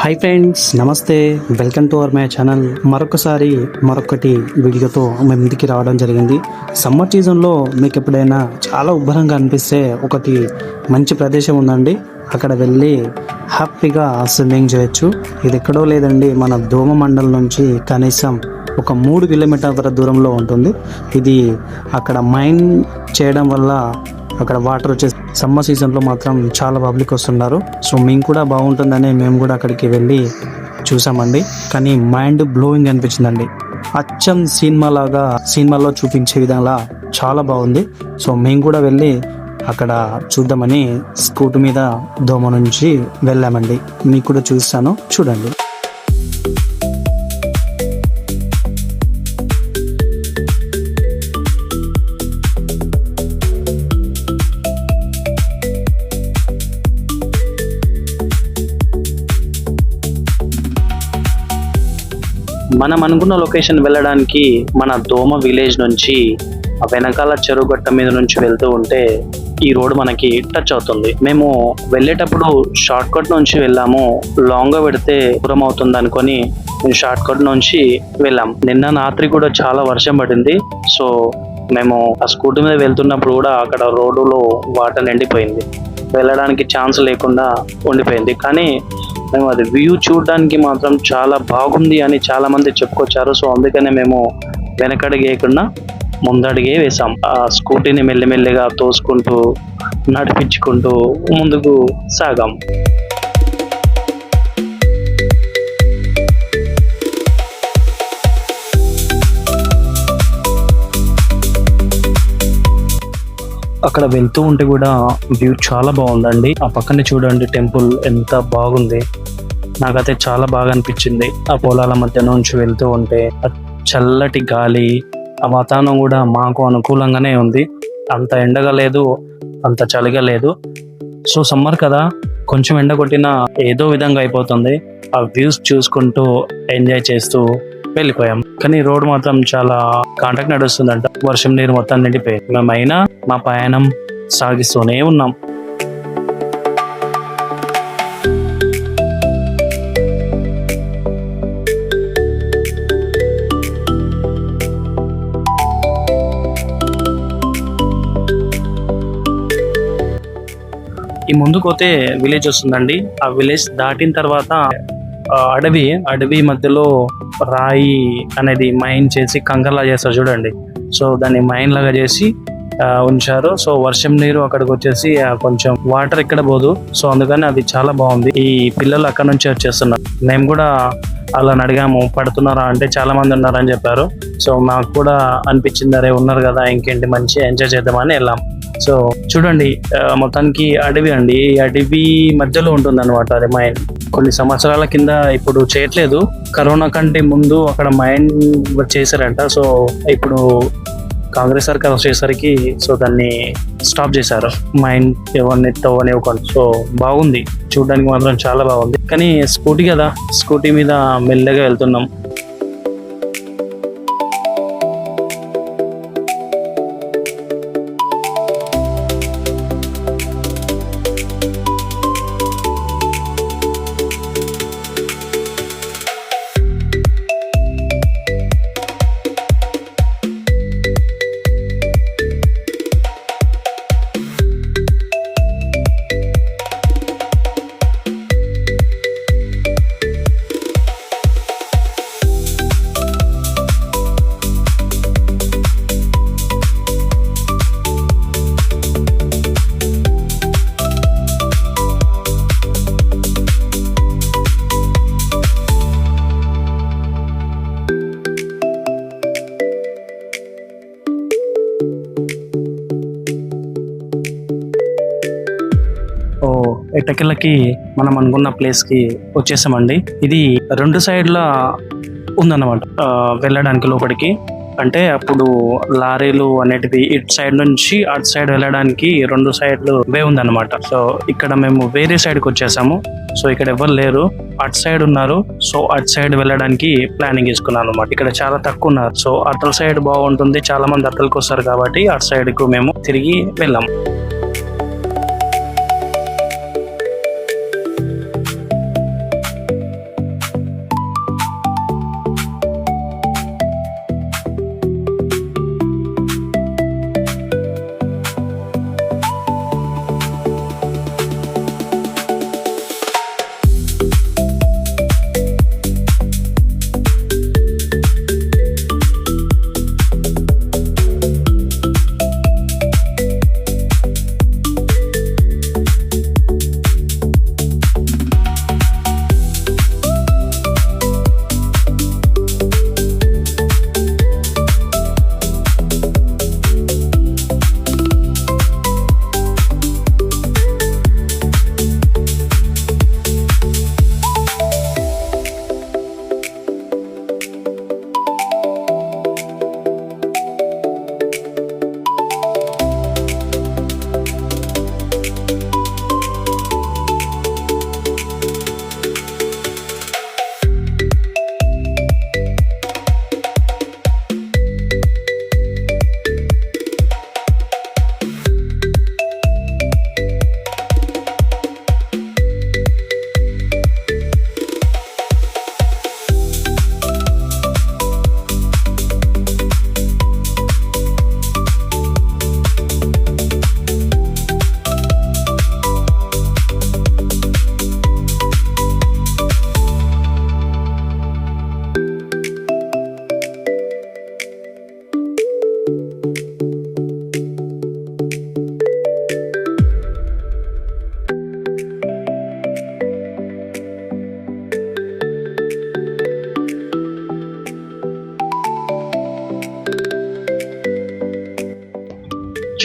Hi friends, నమస్తే. Welcome to our my channel. మరొకటి వీడియోతో మేము ముందుకి రావడం జరిగింది. సమ్మర్ సీజన్లో మీకు ఎప్పుడైనా చాలా ఉబ్బరంగా అనిపిస్తే ఒకటి మంచి ప్రదేశం ఉందండి. అక్కడ వెళ్ళి హ్యాపీగా స్విమ్మింగ్ చేయొచ్చు. ఇది ఎక్కడో లేదండి, మన దోమ మండలం నుంచి కనీసం ఒక 3 కిలోమీటర్ల దూరంలో ఉంటుంది. ఇది అక్కడ మైన్ చేయడం వల్ల అక్కడ వాటర్ వచ్చే సమ్మర్ సీజన్లో మాత్రం చాలా పబ్లిక్ వస్తున్నారు. సో మేము కూడా బాగుంటుందని మేము కూడా అక్కడికి వెళ్ళి చూసామండి. కానీ మైండ్ బ్లోయింగ్ అనిపించిందండి. అచ్చం సినిమాలో చూపించే విధంగా చాలా బాగుంది. సో మేము కూడా వెళ్ళి అక్కడ చూద్దామని స్కూటీ మీద దోమ నుంచి వెళ్ళామండి. మీకు కూడా చూస్తాను, చూడండి. మనం అనుకున్న లొకేషన్ వెళ్ళడానికి మన దోమ విలేజ్ నుంచి ఆ వెనకాల చెరువు గట్ట మీద నుంచి వెళ్తూ ఉంటే ఈ రోడ్ మనకి టచ్ అవుతుంది. మేము వెళ్ళేటప్పుడు షార్ట్ కట్ నుంచి వెళ్ళాము. లాంగ్ గా పెడితే దూరం అవుతుంది అనుకొని మేము షార్ట్ కట్ నుంచి వెళ్ళాం. నిన్న రాత్రి కూడా చాలా వర్షం పడింది. సో మేము ఆ స్కూటీ మీద వెళ్తున్నప్పుడు కూడా అక్కడ రోడ్డులో వాటర్ నిండిపోయింది. వెళ్ళడానికి ఛాన్స్ లేకుండా ఉండిపోయింది. కానీ మేము అది వ్యూ చూడడానికి మాత్రం చాలా బాగుంది అని చాలా మంది చెప్పుకొచ్చారు. సో అందుకనే మేము వెనకడుగు వేయకుండా ముందడిగే వేసాం. ఆ స్కూటీని మెల్లిమెల్లిగా తోసుకుంటూ నడిపించుకుంటూ ముందుకు సాగాం. అక్కడ వెళ్తూ ఉంటే కూడా వ్యూ చాలా బాగుందండి. ఆ పక్కనే చూడండి, టెంపుల్ ఎంత బాగుంది. నాకైతే చాలా బాగా అనిపించింది. ఆ పొలాల మధ్య నుంచి వెళ్తూ ఉంటే ఆ చల్లటి గాలి, ఆ వాతావరణం కూడా మాకు అనుకూలంగానే ఉంది. అంత ఎండగా లేదు, అంత చలిగా లేదు. సో సమ్మర్ కదా, కొంచెం ఎండ కొట్టినా ఏదో విధంగా అయిపోతుంది. ఆ వ్యూస్ చూసుకుంటూ ఎంజాయ్ చేస్తూ వెళ్ళిపోయాం. కానీ రోడ్ మాత్రం చాలా కాంటాక్ట్ నడుస్తుందంట. వర్షం నీరు మొత్తం నిండిపోయి మేమైనా మా ప్రయాణం సాగిస్తూనే ఉన్నాం. ఈ ముందుకు పోతే విలేజ్ వస్తుందండి. ఆ విలేజ్ దాటిన తర్వాత అడవి మధ్యలో రాయి అనేది మైన్ చేసి కంకర్లా చేస్తారు చూడండి. సో దాన్ని మైన్ లాగా చేసి ఉంచారు. సో వర్షం నీరు అక్కడికి వచ్చేసి కొంచెం వాటర్ ఎక్కడ పోదు. సో అందుకని అది చాలా బాగుంది. ఈ పిల్లలు అక్కడ నుంచి వచ్చేస్తున్నారు. మేము కూడా అలా అడిగాము, పడుతున్నారా అంటే చాలా మంది ఉన్నారని చెప్పారు. సో మాకు కూడా అనిపించింది, అరే ఉన్నారు కదా, ఇంకేంటి, మంచి ఎంజాయ్ చేద్దామని వెళ్ళాం. సో చూడండి, మొత్తానికి అడవి అండి. ఈ అడవి మధ్యలో ఉంటుంది అనమాట అది మైన్. కొన్ని సంవత్సరాల కింద, ఇప్పుడు చేయట్లేదు, కరోనా కంటే ముందు అక్కడ మైన్ చేశారంట. సో ఇప్పుడు కాంగ్రెస్ సర్కార్ వచ్చేసరికి సో దాన్ని స్టాప్ చేశారు. మైన్ ఎవరిని తవ్వనివ్వకుండా. సో బాగుంది, చూడడానికి మాత్రం చాలా బాగుంది. కానీ స్కూటీ కదా, స్కూటీ మీద మెల్లగా వెళ్తున్నాం. ఎట్టకెళ్ళకి మనం అనుకున్న ప్లేస్ కి వచ్చేసామండి. ఇది 2 సైడ్ల ఉందన్నమాట వెళ్ళడానికి లోపలికి. అంటే అప్పుడు లారీలు అనేటివి ఇటు సైడ్ నుంచి అటు సైడ్ వెళ్ళడానికి 2 సైడ్లు వే ఉందన్నమాట. సో ఇక్కడ మేము వేరే సైడ్కి వచ్చేసాము. సో ఇక్కడ ఎవరు లేరు, అటు సైడ్ ఉన్నారు. సో అటు సైడ్ వెళ్ళడానికి ప్లానింగ్ చేసుకున్నాను అనమాట. ఇక్కడ చాలా తక్కువ ఉన్నారు. సో అటల్ సైడ్ బాగుంటుంది, చాలా మంది అటల్కి వస్తారు కాబట్టి అటు సైడ్ కు మేము తిరిగి వెళ్ళాము.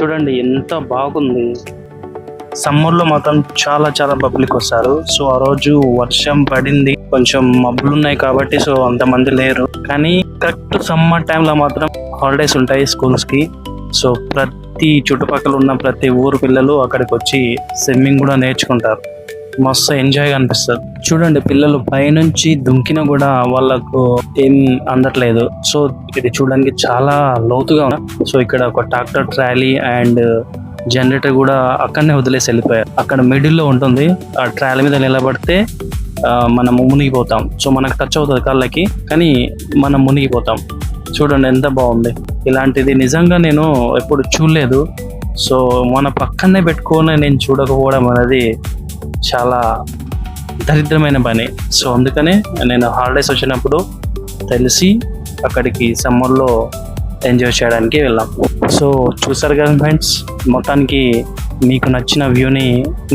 చూడండి ఎంత బాగుంది. సమ్మర్లో మాత్రం చాలా చాలా పబ్లిక్ వస్తారు. సో ఆ రోజు వర్షం పడింది, కొంచెం మబ్బులు ఉన్నాయి కాబట్టి సో అంతమంది లేరు. కానీ కరెక్ట్ సమ్మర్ టైంలో మాత్రం హాలిడేస్ ఉంటాయి స్కూల్స్కి. సో ప్రతి చుట్టుపక్కల ఉన్న ప్రతి ఊరు పిల్లలు అక్కడికి వచ్చి స్విమ్మింగ్ కూడా నేర్చుకుంటారు. మస్తు ఎంజాయ్గా అనిపిస్తుంది. చూడండి పిల్లలు పైనుంచి దుంకినా కూడా వాళ్ళకు ఏం అందట్లేదు. సో ఇది చూడడానికి చాలా లోతుగా ఉంది. సో ఇక్కడ ఒక ట్రాక్టర్ ట్రాలీ అండ్ జనరేటర్ కూడా అక్కడనే వదిలేసి వెళ్ళిపోయారు. అక్కడ మిడిల్లో ఉంటుంది. ఆ ట్రాలీ మీద నిలబడితే మనం మునిగిపోతాం. సో మనకు టచ్ అవుతుంది కాళ్ళకి, కానీ మనం మునిగిపోతాం. చూడండి ఎంత బాగుంది. ఇలాంటిది నిజంగా నేను ఎప్పుడు చూడలేదు. సో మన పక్కనే పెట్టుకొని నేను చూడకపోవడం అనేది చాలా దరిద్రమైన పని. సో అందుకనే నేను హాలిడేస్ వచ్చినప్పుడు తెలిసి అక్కడికి సమ్మర్లో ఎంజాయ్ చేయడానికి వెళ్ళాం. సో చూసారు కదా ఫ్రెండ్స్, మొత్తానికి మీకు నచ్చిన వ్యూని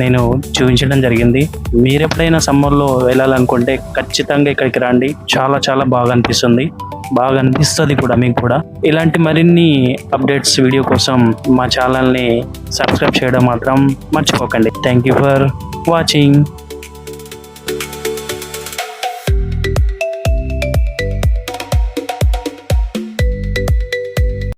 నేను చూపించడం జరిగింది. మీరు ఎప్పుడైనా సమ్మర్లో వెళ్ళాలనుకుంటే ఖచ్చితంగా ఇక్కడికి రండి. చాలా చాలా బాగా అనిపిస్తుంది కూడా మీకు కూడా. ఇలాంటి మరిన్ని అప్డేట్స్ వీడియో కోసం మా ఛానల్ని సబ్స్క్రైబ్ చేయడం మాత్రం మర్చిపోకండి. Thank you for watching.